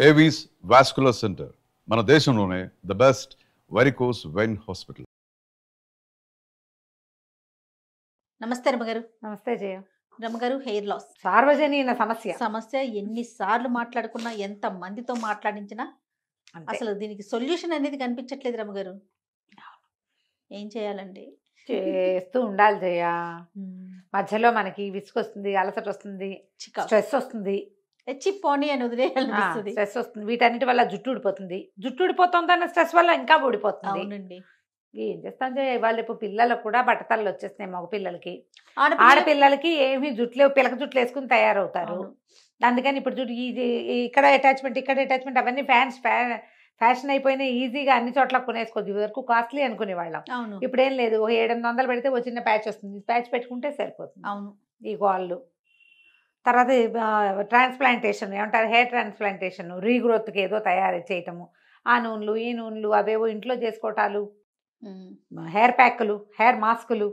Avis vascular centre మన దేశంలోనే the best varicose vein hospital. నమస్తే రమగారు. నమస్తే జయ. రమగారు, హెయిర్ లాస్ సార్వజనీన సమస్య ఎన్నిసార్లు మాట్లాడుకున్నా, ఎంత మందితో మాట్లాడించినా అసలు దీనికి సొల్యూషన్ అనేది కనిపించట్లేదు రమగారు. ఏం చేయాలండి? చేస్తూ ఉండాలి జయ. మధ్యలో మనకి విసుకొస్తుంది, అలసట వస్తుంది, స్ట్రెస్ వస్తుంది, పోనీ అని వదిలేయాలనిపిస్తుంది. స్ట్రెస్ వస్తుంది. వీటన్నిటి వల్ల జుట్టు ఊడిపోతుంది. జుట్టు ఊడిపోతుందన్న స్ట్రెస్ వల్ల ఇంకా ఊడిపోతుంది. అవునండి. ఏం చేస్తాం జయ? వాళ్ళు ఇప్పుడు పిల్లలకు కూడా బట్టతలు వచ్చేస్తున్నాయి. మగ పిల్లలకి, ఆడపిల్లలకి ఏమి జుట్లు పిల్లక జుట్లు వేసుకుని తయారవుతారు. అందుకని ఇప్పుడు జుట్టు ఇక్కడ అటాచ్మెంట్ అవన్నీ ఫ్యాషన్ అయిపోయినాయి. ఈజీగా అన్ని చోట్ల కొనేసుకోవచ్చు. వరకు కాస్ట్లీ అనుకునే వాళ్ళం. ఇప్పుడు ఏం లేదు, 700 పెడితే ఒక చిన్న ప్యాచ్ వస్తుంది. ప్యాచ్ పెట్టుకుంటే సరిపోతుంది. అవును. ఈ గోళ్ళు తర్వాత ట్రాన్స్ప్లాంటేషన్ ఏమంటారు, హెయిర్ ట్రాన్స్ప్లాంటేషన్, రీగ్రోత్కి ఏదో తయారు చేయటము, ఆ నూనెలు ఈ నూనెలు అవేవో ఇంట్లో చేసుకోవటాలు, హెయిర్ ప్యాక్లు, హెయిర్ మాస్కులు,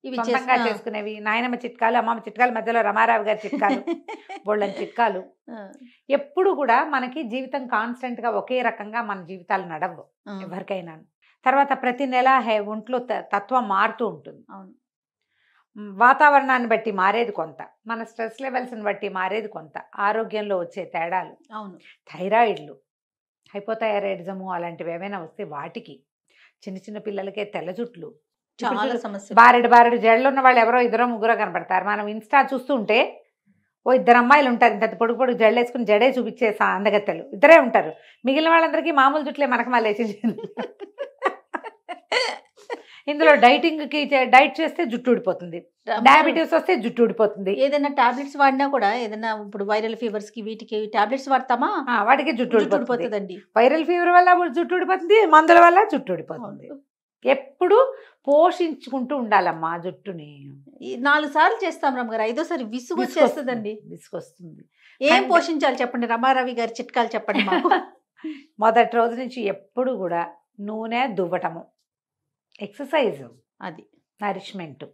ఇవి సొంతంగా చేసుకునేవి, నాయనమ్మ చిట్కాలు, అమ్మమ్మ చిట్కాలు, మధ్యలో రమారావు గారి చిట్కాలు, బోళ్ళని చిట్కాలు. ఎప్పుడు కూడా మనకి జీవితం కాన్స్టెంట్ గా ఒకే రకంగా మన జీవితాలు నడవు ఎవరికైనా. తర్వాత ప్రతి నెల ఒంట్లో తత్వం మారుతూ ఉంటుంది. అవును. వాతావరణాన్ని బట్టి మారేది కొంత, మన స్ట్రెస్ లెవెల్స్ని బట్టి మారేది కొంత, ఆరోగ్యంలో వచ్చే తేడాలు. అవును. థైరాయిడ్లు, హైపోథైరాయిడిజము అలాంటివి ఏమైనా వస్తే వాటికి, చిన్న చిన్న పిల్లలకే తెల్ల జుట్లు, చాలా సమస్య. బారెడు జడలు ఉన్న వాళ్ళు ఎవరో ఇద్దరో ముగ్గురో కనపడతారు. మనం ఇన్స్టా చూస్తూ ఉంటే ఓ ఇద్దరు అమ్మాయిలు ఉంటారు, ఇంత పొడుగు పొడుగు జడలు వేసుకుని జడే చూపించే అందగత్తెలు ఇద్దరే ఉంటారు. మిగిలిన వాళ్ళందరికీ మామూలు జుట్లే మనకు మళ్ళీ ఇందులో డైట్ చేస్తే జుట్టు ఊడిపోతుంది, డయాబెటీస్ వస్తే జుట్టు ఊడిపోతుంది. ఏదైనా టాబ్లెట్స్ వాడినా కూడా, ఏదైనా ఇప్పుడు వైరల్ ఫీవర్స్ కి వీటికి టాబ్లెట్స్ వాడతామా, వాటికి జుట్టు ఊడిపోతుందండి. వైరల్ ఫీవర్ వల్ల జుట్టు ఊడిపోతుంది, మందుల వల్ల జుట్టు ఊడిపోతుంది. ఎప్పుడు పోషించుకుంటూ ఉండాలమ్మా జుట్టుని. 4 సార్లు చేస్తాం రమ్మగారు, 5ఓసారి విసుగు వచ్చేస్తుందండి. విసుగొస్తుంది. ఏం పోషించాలి చెప్పండి, రమారవి గారి చిట్కాలు చెప్పండి మాకు. మొదటి రోజు నుంచి ఎప్పుడు కూడా నూనె దువ్వటము, ఎక్సర్సైజ్, అది నరిష్మెంట్.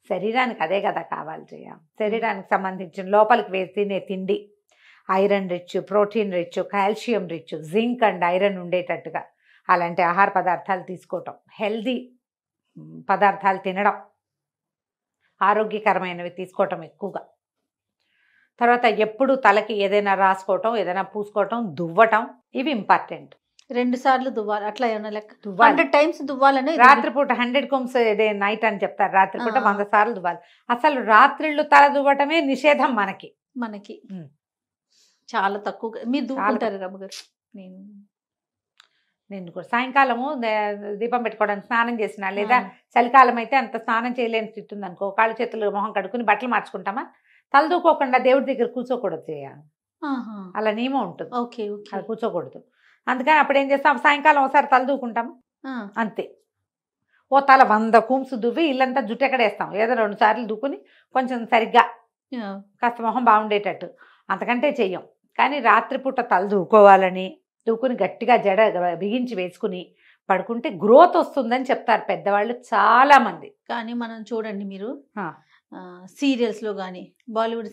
శరీరానికి అదే కదా కావాలి చేయ. శరీరానికి సంబంధించిన లోపలికి వేసి తినే తిండి iron rich, protein rich, calcium rich, zinc and iron ఉండేటట్టుగా అలాంటి ఆహార పదార్థాలు తీసుకోవటం, హెల్దీ పదార్థాలు తినడం, ఆరోగ్యకరమైనవి తీసుకోవటం ఎక్కువగా. తర్వాత ఎప్పుడు తలకి ఏదైనా రాసుకోవటం, ఏదైనా పూసుకోవటం, దువ్వటం, ఇవి ఇంపార్టెంట్. 2 సార్లు దువ్వాలి, అట్లా ఏమన్నా లెక్క 100 టైమ్స్ దువ్వాలని. రాత్రిపూట 100 combs డే నైట్ అని చెప్తారు. రాత్రిపూట 100 సార్లు దువ్వాలి. అసలు రాత్రిళ్ళు తల దువ్వటమే నిషేధం మనకి. చాలా తక్కువ. మీరు దువ్వుకుంటారు రమ్మగారు? నేను కూడా సాయంకాలము దీపం పెట్టుకోవడానికి స్నానం చేసిన, లేదా చలికాలం అయితే అంత స్నానం చేయలేని స్థితి ఉంది అనుకో, కాళ్ళు చేతులు మొహం కడుక్కుని బట్టలు మార్చుకుంటామా, తల దూకోకుండా దేవుడి దగ్గర కూర్చోకూడదు చేయాలి. అలా నియమం ఉంటుంది. అది కూర్చోకూడదు. అందుకని అప్పుడు ఏం చేస్తాం, సాయంకాలం ఒకసారి తల దూకుంటాము అంతే. ఓ తల 100 combs దువ్వి ఇల్లంతా జుట్టు ఎక్కడేస్తాం, ఏదో 2 సార్లు దుక్కుని కొంచెం సరిగ్గా కాస్త మొహం బాగుండేటట్టు, అంతకంటే చెయ్యం. కానీ రాత్రిపూట తల దూకోవాలని, దూకుని గట్టిగా జడ బిగించి వేసుకుని పడుకుంటే గ్రోత్ వస్తుందని చెప్తారు పెద్దవాళ్ళు చాలా మంది. కానీ మనం చూడండి, మీరు సీరియల్స్లో కానీ బాలీవుడ్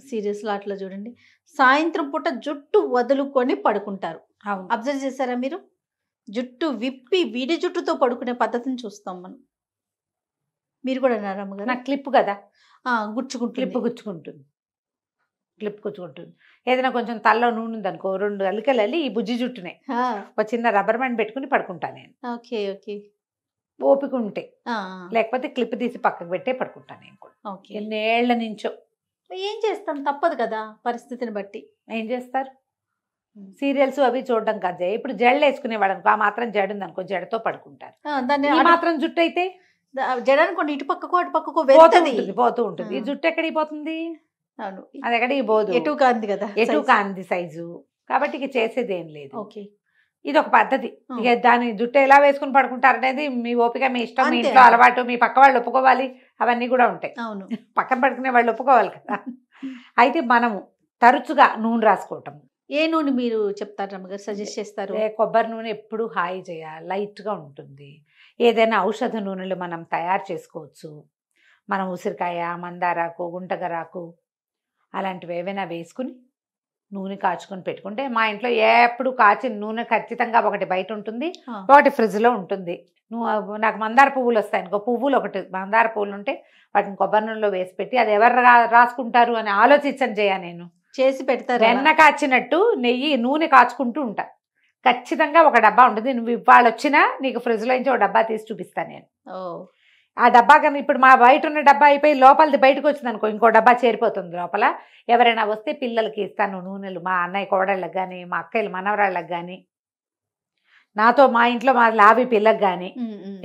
సీరియల్స్లో అట్లా చూడండి, సాయంత్రం పూట జుట్టు వదులుకొని పడుకుంటారు. అబ్జర్వ్ చేశారా మీరు? జుట్టు విప్పి విడి జుట్టుతో పడుకునే పద్ధతిని చూస్తాం మనం. మీరు కూడా అన్నారమ్మ, నాకు క్లిప్ కదా క్లిప్ గుచ్చుకుంటుంది. ఏదైనా కొంచెం తలలో నూనె ఉందనుకో, 2 అలికలు అల్లి ఈ బుజ్జి జుట్టునే ఒక చిన్న రబ్బర్ బ్యాండ్ పెట్టుకుని పడుకుంటాను నేను. ఓకే. ఓపిక ఉంటే, లేకపోతే క్లిప్ తీసి పక్కకు పెట్టే పడుకుంటాను నేను కూడా. ఎన్నేళ్ల నుంచో. ఏం చేస్తాం, తప్పదు కదా పరిస్థితిని బట్టి. ఏం చేస్తారు, సీరియల్స్ అవి చూడడం కదా. ఇప్పుడు జడలు వేసుకునేవాడు అనుకో, ఆ మాత్రం జడ ఉంది అనుకో, జడతో పడుకుంటారు. దాన్ని మాత్రం జుట్టు అయితే జడ అనుకోండి, ఇటు పక్కకు అటు పక్కకు పోతూ ఉంటుంది. ఈ జుట్టు ఎక్కడికి పోతుంది? అది ఎక్కడికి పోదు, ఎటు కాంది సైజు. కాబట్టి ఇక చేసేది ఏం లేదు. ఇది ఒక పద్ధతి. ఇక దాని జుట్టు ఎలా వేసుకుని పడుకుంటారు అనేది మీ ఓపిక, మీ ఇష్టం, మీ ఇంట్లో అలవాటు, మీ పక్క వాళ్ళు ఒప్పుకోవాలి, అవన్నీ కూడా ఉంటాయి. పక్కన పడుకునే వాళ్ళు ఒప్పుకోవాలి కదా. అయితే మనము తరచుగా నూనె రాసుకోవటం. ఏ నూనె మీరు చెప్తారు రమ్మగారు, సజెస్ట్ చేస్తారు? కొబ్బరి నూనె ఎప్పుడు హాయి చేయాలి, లైట్గా ఉంటుంది. ఏదైనా ఔషధ నూనెలు మనం తయారు చేసుకోవచ్చు. మనం ఉసిరికాయ, మందారాకు, గుంటగరాకు అలాంటివి ఏవైనా వేసుకుని నూనె కాచుకొని పెట్టుకుంటే మా ఇంట్లో ఎప్పుడు కాచిన నూనె ఖచ్చితంగా ఒకటి బయట ఉంటుంది, ఆ. ఒకటి ఫ్రిడ్జ్లో ఉంటుంది. నాకు మందార పువ్వులు వస్తాయి అనుకో, పువ్వులు ఒకటి మందార పువ్వులు ఉంటే వాటిని కొబ్బరి నూనెలో వేసి పెట్టి అది ఎవరు రాసుకుంటారు అని ఆలోచించని చేయ నేను. చేసి పెడతారు వెన్న కాచినట్టు నెయ్యి నూనె కాచుకుంటూ ఉంటా. ఖచ్చితంగా ఒక డబ్బా ఉంటుంది. నువ్వు ఇవాళ వచ్చినా నీకు ఫ్రిడ్జ్లో నుంచి ఒక డబ్బా తీసి చూపిస్తాను నేను. ఆ డబ్బా కానీ ఇప్పుడు మా బయట ఉన్న డబ్బా అయిపోయి లోపలిది బయటకు వచ్చింది అనుకో, ఇంకో డబ్బా చేరిపోతుంది లోపల. ఎవరైనా వస్తే పిల్లలకి ఇస్తాను నూనెలు, మా అన్నయ్య కోడళ్ళకి కానీ, మా అక్కయ్యలు మనవరాళ్ళకి కానీ, నాతో మా ఇంట్లో మా లావి పిల్లకి కానీ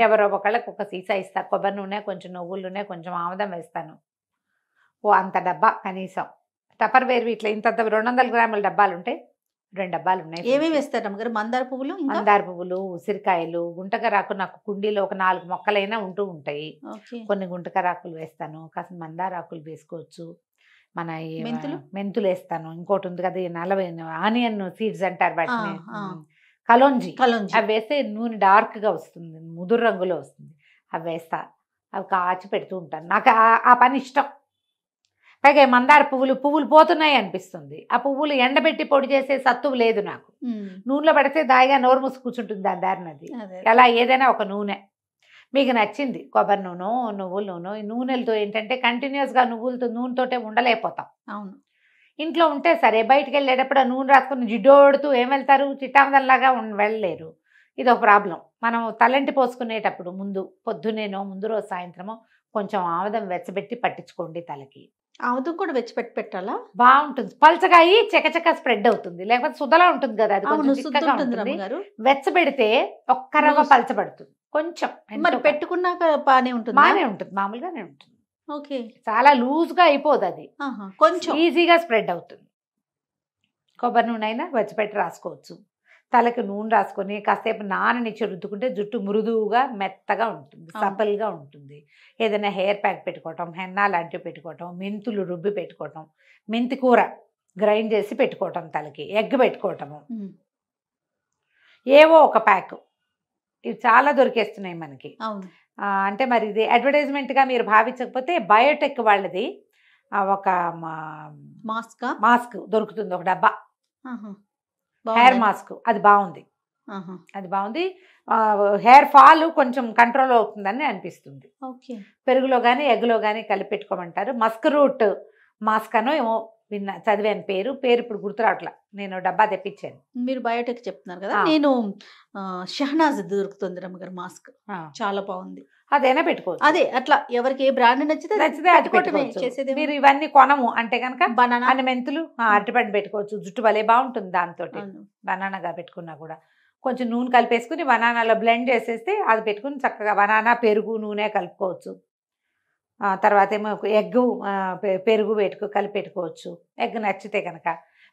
ఎవరో ఒకళ్ళకి ఒక సీసా ఇస్తా. కొబ్బరి నూనె, కొంచెం నువ్వుల నూనె, కొంచెం ఆముదం వేస్తాను. అంత డబ్బా కనీసం. టపర్ వేరు ఇట్లా ఇంత 200 గ్రాముల డబ్బాలు ఉంటాయి, 2 డబ్బాలు ఉన్నాయి. ఏమేమి వేస్తారు అమ్మగారు? మందార పువ్వులు, మందార పువ్వులు, ఉసిరికాయలు, గుంటకరాకు. నాకు కుండీలో ఒక 4 మొక్కలైనా ఉంటూ ఉంటాయి. కొన్ని గుంటకరాకులు వేస్తాను, కాస్త మందారాకులు వేసుకోవచ్చు. మన మెంతులు వేస్తాను. ఇంకోటి ఉంది కదా నల్లవి ఆనియన్ సీడ్స్ అంటారు వాటిని, కలోంజి. అవి వేస్తే నూనె డార్క్గా వస్తుంది, ముదురు రంగులో వస్తుంది. అవి వేస్తా, అవి కాచి పెడుతూ ఉంటాను. నాకు ఆ పని ఇష్టం. పైగా మందార పువ్వులు పోతున్నాయి అనిపిస్తుంది. ఆ పువ్వులు ఎండబెట్టి పొడి చేసే సత్తువు లేదు నాకు. నూనెలో పడితే దాయిగా నోరు మూసి కూర్చుంటుంది దాని దారినది. అలా ఏదైనా ఒక నూనె మీకు నచ్చింది, కొబ్బరి నూనె, నువ్వుల నూనె. ఈ నూనెలతో ఏంటంటే కంటిన్యూస్గా నూనెతోటే ఉండలేకపోతాం. అవును, ఇంట్లో ఉంటే సరే, బయటికి వెళ్ళేటప్పుడు ఆ నూనె రాసుకుని జిడ్డోడుతూ ఏం వెళ్తారు, చిట్టామదల్లాగా వెళ్ళలేరు. ఇది ఒక ప్రాబ్లం. మనం తలంటి పోసుకునేటప్పుడు పొద్దునేనో ముందు రోజు సాయంత్రమో కొంచెం ఆముదం వెచ్చబెట్టి పట్టించుకోండి తలకి. ఆముదం కూడా వెచ్చబెట్టి పెట్టాలా? బాగుంటుంది. పల్చగా అయ్యి చకచక స్ప్రెడ్ అవుతుంది. లేకపోతే సుద్దలా ఉంటుంది కదా, అది కొంచెం చిక్కగా ఉంటుంది. వెచ్చబెడితే ఒక్క రవ్వ పలచబడుతుంది కొంచెం. మరి పెట్టుకున్నాక బానే ఉంటుంది? బానే ఉంటుంది, మామూలుగానే ఉంటుంది. ఓకే, చాలా లూజ్గా అయిపోదు, అది కొంచెం ఈజీగా స్ప్రెడ్ అవుతుంది. కొబ్బరి నూనె అయినా వెచ్చబెట్టి రాసుకోవచ్చు. తలకి నూనె రాసుకొని కాసేపు నాననిచ్చి రుద్దుకుంటే జుట్టు మృదువుగా మెత్తగా ఉంటుంది, సపల్గా ఉంటుంది. ఏదైనా హెయిర్ ప్యాక్ పెట్టుకోవటం, హెన్నా లాంటివి పెట్టుకోవటం, మెంతులు రుబ్బి పెట్టుకోవటం, మెంతి కూర గ్రైండ్ చేసి పెట్టుకోవటం, తలకి ఎగ్ పెట్టుకోవటము, ఏవో ఒక ప్యాక్. ఇవి చాలా దొరికేస్తున్నాయి మనకి. అంటే మరి ఇది అడ్వర్టైజ్మెంట్గా మీరు భావించకపోతే బయోటెక్ వాళ్ళది ఒక మాస్క్ దొరుకుతుంది, ఒక డబ్బా హెయిర్ మాస్క్. అది బాగుంది. హెయిర్ ఫాల్ కొంచెం కంట్రోల్ అవుతుందని అనిపిస్తుంది. పెరుగులో కానీ ఎగ్లో కానీ కలిపి పెట్టుకోమంటారు. మస్క్ రూట్ మాస్క్ అనో ఏమో చదివాను, పేరు ఇప్పుడు గుర్తురావట్లా. నేను డబ్బా తెప్పించాను. మీరు బయోటెక్ చెప్తున్నారు కదా, నేను షహనాజ్ దొరుకుతుంది రమ్మగారు మాస్క్, చాలా బాగుంది. అదైనా పెట్టుకోవచ్చు. అదే అట్లా ఎవరికి ఏ బ్రాండ్ నచ్చితే అది పెట్టుకోవచ్చు. మీరు ఇవన్నీ కొనము అంటే కనుక బనానా అన్ని మెంతులు, అరటిపండు పెట్టుకోవచ్చు. జుట్టు భలే బాగుంటుంది దాంతో. బనానాగా పెట్టుకున్నా కూడా కొంచెం నూనె కలిపేసుకుని బనానాలో బ్లెండ్ చేసేస్తే అది పెట్టుకుని చక్కగా బనానా, పెరుగు, నూనె కలుపుకోవచ్చు. తర్వాత ఏమో ఎగ్, పెరుగు కలిపి పెట్టుకోవచ్చు. ఎగ్ నచ్చితే కనుక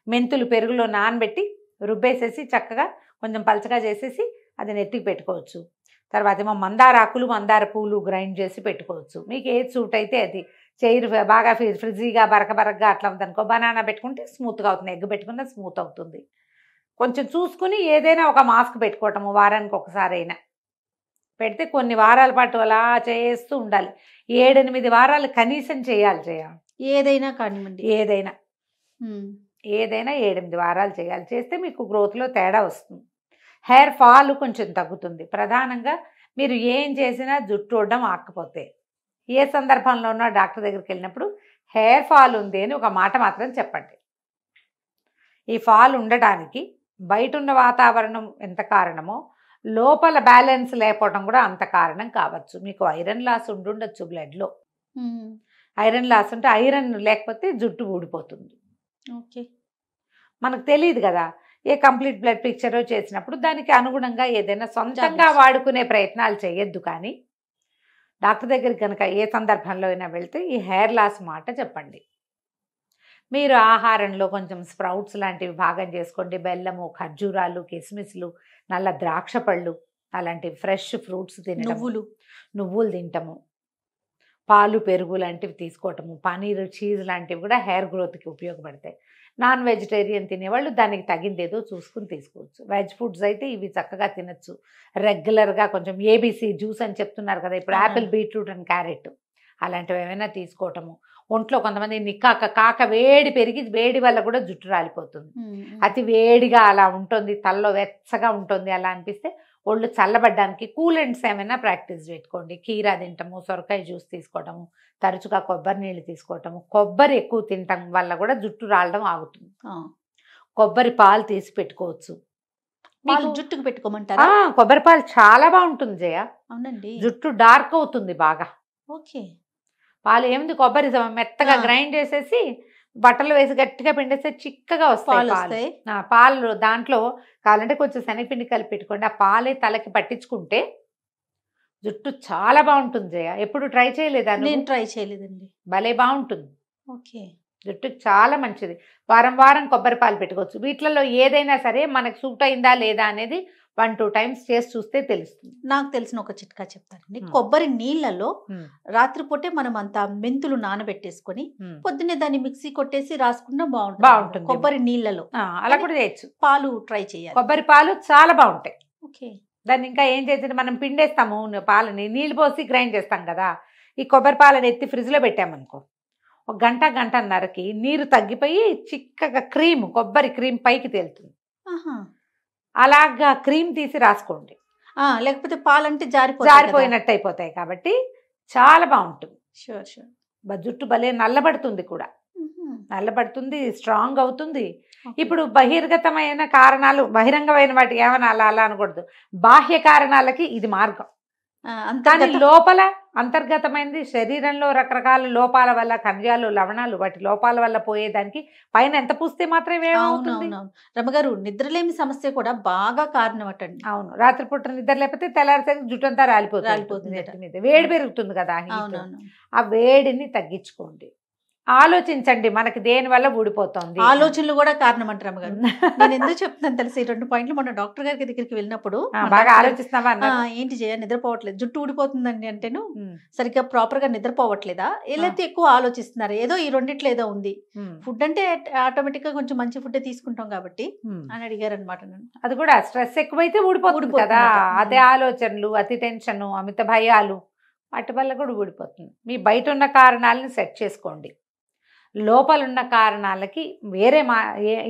మెంతులు పెరుగులో నానబెట్టి రుబ్బేసేసి చక్కగా కొంచెం పలచగా చేసేసి అది నెత్తికి పెట్టుకోవచ్చు. తర్వాత ఏమో మందార ఆకులు, మందార పూలు గ్రైండ్ చేసి పెట్టుకోవచ్చు. మీకు ఏది సూట్ అయితే అది. చైర్ బాగా ఫ్రిజీగా బరకబరకగా అట్లా ఉందనుకో, బనానా పెట్టుకుంటే స్మూత్గా అవుతుంది, ఎగ్ పెట్టుకుంటే స్మూత్ అవుతుంది. కొంచెం చూసుకుని ఏదైనా ఒక మాస్క్ పెట్టుకోవటము వారానికి ఒకసారి అయినా పెడితే కొన్ని వారాల పాటు అలా చేస్తూ ఉండాలి. 7-8 వారాలు కనీసం చేయాలి. ఏదైనా కానివ్వండి, ఏదైనా 7-8 వారాలు చేయాలి. చేస్తే మీకు గ్రోత్లో తేడా వస్తుంది. హెయిర్ ఫాల్ కొంచెం తగ్గుతుంది. ప్రధానంగా మీరు ఏం చేసినా జుట్టు ఉండడం ఆకపోతే ఏ సందర్భంలో ఉన్నా డాక్టర్ దగ్గరికి వెళ్ళినప్పుడు హెయిర్ ఫాల్ ఉంది అని ఒక మాట మాత్రం చెప్పండి. ఈ ఫాల్ ఉండడానికి బయట ఉన్న వాతావరణం ఎంత కారణమో లోపల బ్యాలెన్స్ లేకపోవడం కూడా అంత కారణం కావచ్చు. మీకు ఐరన్ లాస్ ఉండుండొచ్చు బ్లడ్లో. ఐరన్ లాస్ ఉంటే, ఐరన్ లేకపోతే జుట్టు ఊడిపోతుంది. మనకు తెలియదు కదా. ఏ కంప్లీట్ బ్లడ్ పిక్చర్ చేసినప్పుడు దానికి అనుగుణంగా ఏదైనా సొంతంగా వాడుకునే ప్రయత్నాలు చేయొద్దు. కానీ డాక్టర్ దగ్గరికి కనుక ఏ సందర్భంలో అయినా వెళ్తే ఈ హెయిర్ లాస్ మాట చెప్పండి. మీరు ఆహారంలో కొంచెం స్ప్రౌట్స్ లాంటివి భాగం చేసుకోండి. బెల్లము, ఖర్జూరాలు, కిస్మిస్లు, నల్ల ద్రాక్ష పళ్ళు అలాంటివి, ఫ్రెష్ ఫ్రూట్స్ తినడం, నువ్వులు తినటము, పాలు, పెరుగు లాంటివి తీసుకోవటము, పనీరు, చీజ్ లాంటివి కూడా హెయిర్ గ్రోత్కి ఉపయోగపడతాయి. నాన్ వెజిటేరియన్ తినేవాళ్ళు దానికి తగిందేదో చూసుకుని తీసుకోవచ్చు. వెజ్ ఫుడ్స్ అయితే ఇవి చక్కగా తినచ్చు. రెగ్యులర్గా కొంచెం ఏబీసీ జ్యూస్ అని చెప్తున్నారు కదా ఇప్పుడు, యాపిల్, బీట్రూట్ అండ్ క్యారెట్ అలాంటివి ఏమైనా తీసుకోవటము. ఒంట్లో కొంతమంది నిక్కాక కాక వేడి పెరిగి వేడి వల్ల కూడా జుట్టు రాలిపోతుంది. అతి వేడిగా అలా ఉంటుంది, తలలో వెచ్చగా ఉంటుంది అలా అనిపిస్తే ఒళ్ళు చల్లబడ్డానికి కూలెంట్స్ ఏమైనా ప్రాక్టీస్ పెట్టుకోండి. కీరా తింటాము, సొరకాయ జ్యూస్ తీసుకోవటము, తరచుగా కొబ్బరి నీళ్ళు తీసుకోవటము, కొబ్బరి ఎక్కువ తినటం వల్ల కూడా జుట్టు రాలడం ఆగుతుంది. కొబ్బరి పాలు తీసి పెట్టుకోవచ్చు. జుట్టుకు పెట్టుకోమంటారా? కొబ్బరి పాలు చాలా బాగుంటుంది జయ. అవునండి, జుట్టు డార్క్ అవుతుంది బాగా. ఓకే, పాలు ఏముంది, కొబ్బరి మెత్తగా గ్రైండ్ చేసేసి బట్టలు వేసి గట్టిగా పిండేస్తే చిక్కగా వస్తాయి పాలు. దాంట్లో కావాలంటే కొంచెం శనగపిండి కలిపి పెట్టుకోండి. ఆ పాలే తలకి పట్టించుకుంటే జుట్టు చాలా బాగుంటుంది జయ. ఎప్పుడు ట్రై చేయలేదా? నేను ట్రై చేయలేదండి. భలే బాగుంటుంది. ఓకే, జుట్టుకు చాలా మంచిది. వారం వారం కొబ్బరి పాలు పెట్టుకోవచ్చు. వీటిలలో ఏదైనా సరే మనకు సూట్ అయిందా లేదా అనేది 1-2 టైమ్స్ చేసి చూస్తే తెలుస్తుంది. నాకు తెలిసిన ఒక చిట్కా చెప్తానండి. కొబ్బరి నీళ్ళలో రాత్రిపూటే మనం అంత మెంతులు నానబెట్టేసుకొని పొద్దున్నే దాన్ని మిక్సీ కొట్టేసి రాసుకున్నా బాగుంటుంది. కొబ్బరి నీళ్ళలో అలా కూడా చేయొచ్చు. పాలు ట్రై చేయాలి. కొబ్బరి పాలు చాలా బాగుంటాయి. ఓకే, దాన్ని ఇంకా ఏం చేసి మనం పిండేస్తాము పాలని, నీళ్ళు పోసి గ్రైండ్ చేస్తాం కదా. ఈ కొబ్బరి పాలను ఎత్తి ఫ్రిడ్జ్లో పెట్టామనుకో, 1 గంటన్నరకి నీరు తగ్గిపోయి చిక్కగా కొబ్బరి క్రీమ్ పైకి తేలుతుంది. అలాగా క్రీమ్ తీసి రాసుకోండి, లేకపోతే పాలంటే జారిపోయినట్టు అయిపోతాయి. కాబట్టి చాలా బాగుంటుంది. Sure sure. జుట్టు భలే నల్లబడుతుంది కూడా, నల్లబడుతుంది, స్ట్రాంగ్ అవుతుంది. ఇప్పుడు బహిర్గతమైన కారణాలు, బహిరంగమైన వాటికి ఏమైనా అలా అనకూడదు. బాహ్య కారణాలకి ఇది మార్గం. కానీ లోపల అంతర్గతమైనది శరీరంలో రకరకాల లోపాల వల్ల, ఖనిజాలు, లవణాలు, వాటి లోపాల వల్ల పోయేదానికి పైన ఎంత పూస్తే మాత్రమే ఏమవుతుంది. రమగారు, నిద్రలేమి సమస్య కూడా బాగా కారణం అటండి. అవును, రాత్రిపూట నిద్ర లేకపోతే తెల్లారిసరికి జుట్టు అంతా రాలిపోతుంది. వేడి పెరుగుతుంది కదా, ఆ వేడిని తగ్గించుకోండి. ఆలోచించండి, మనకి దేని వల్ల ఊడిపోతుంది. ఆలోచనలు కూడా కారణం అంటారు అమ్మగారు. నేను ఎందుకు చెప్తున్నాను తెలిసి, ఈ 2 పాయింట్లు మొన్న డాక్టర్ గారికి దగ్గరికి వెళ్ళినప్పుడు, బాగా ఆలోచిస్తున్నావా, ఏంటి చేయ నిద్రపోవట్లేదు, జుట్టు ఊడిపోతుందండి అంటేను సరిగ్గా ప్రాపర్ గా నిద్రపోవట్లేదా, ఏదైతే ఎక్కువ ఆలోచిస్తున్నారు, ఏదో ఈ రెండిట్లో ఏదో ఉంది. ఫుడ్ అంటే ఆటోమేటిక్ గా కొంచెం మంచి ఫుడ్ తీసుకుంటాం కాబట్టి అని అడిగారు అనమాట. అది కూడా స్ట్రెస్ ఎక్కువైతే ఊడిపోతుంది కదా. అదే ఆలోచనలు, అతి టెన్షన్, అమిత భయాలు, వాటి వల్ల కూడా ఊడిపోతుంది. మీ బయట ఉన్న కారణాలను సెట్ చేసుకోండి, లోపల ఉన్న కారణాలకి వేరే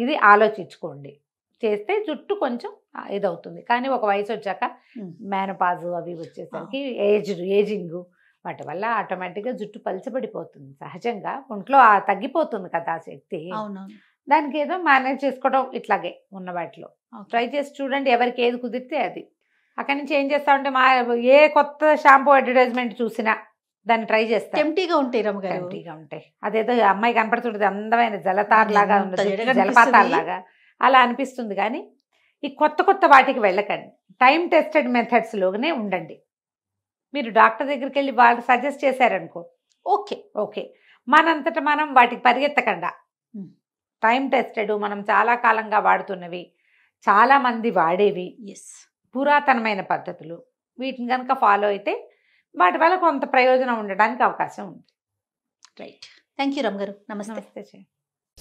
ఇది ఆలోచించుకోండి. చేస్తే జుట్టు కొంచెం ఇదవుతుంది. కానీ ఒక వయసు వచ్చాక మేనపాజు అవి వచ్చేసరికి ఏజింగ్ వాటి వల్ల ఆటోమేటిక్గా జుట్టు పలచబడిపోతుంది. సహజంగా ఒంట్లో తగ్గిపోతుంది కదా శక్తి. దానికి ఏదో మేనేజ్ చేసుకోవడం ఇట్లాగే ఉన్న వాటిలో ట్రై చేసి చూడండి, ఎవరికి ఏది కుదిరితే అది. అక్కడి నుంచి ఏం చేస్తా ఉంటే ఏ కొత్త షాంపూ అడ్వర్టైజ్మెంట్ చూసినా దాన్ని ట్రై చేస్తాను. టెంప్టీగా ఉంటాయి రమ్మగారు, టెంప్టీగా ఉంటాయి. అదేదో అమ్మాయి కనపడుతుంటుంది, అందమైన జలతార్ లాగా ఉంటుంది, జలపాతాల లాగా అలా అనిపిస్తుంది. కానీ ఈ కొత్త వాటికి వెళ్ళకండి, టైం టెస్టెడ్ మెథడ్స్లోనే ఉండండి. మీరు డాక్టర్ దగ్గరికి వెళ్ళి వాళ్ళు సజెస్ట్ చేశారనుకో, ఓకే, మనంతటా మనం వాటికి పరిగెత్తకుండా టైం టెస్టెడ్, మనం చాలా కాలంగా వాడుతున్నవి, చాలా మంది వాడేవి, పురాతనమైన పద్ధతులు, వీటిని కనుక ఫాలో అయితే వాటి వల్ల కొంత ప్రయోజనం ఉండడానికి అవకాశం ఉంది. రైట్, థ్యాంక్ యూ రమగారు. నమస్తే.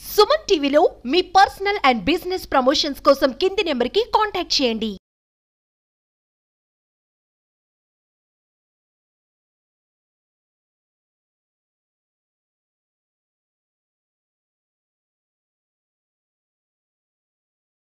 సుమన్ టీవీలో మీ పర్సనల్ అండ్ బిజినెస్ ప్రమోషన్స్ కోసం కింది నెంబర్కి కాంటాక్ట్ చేయండి.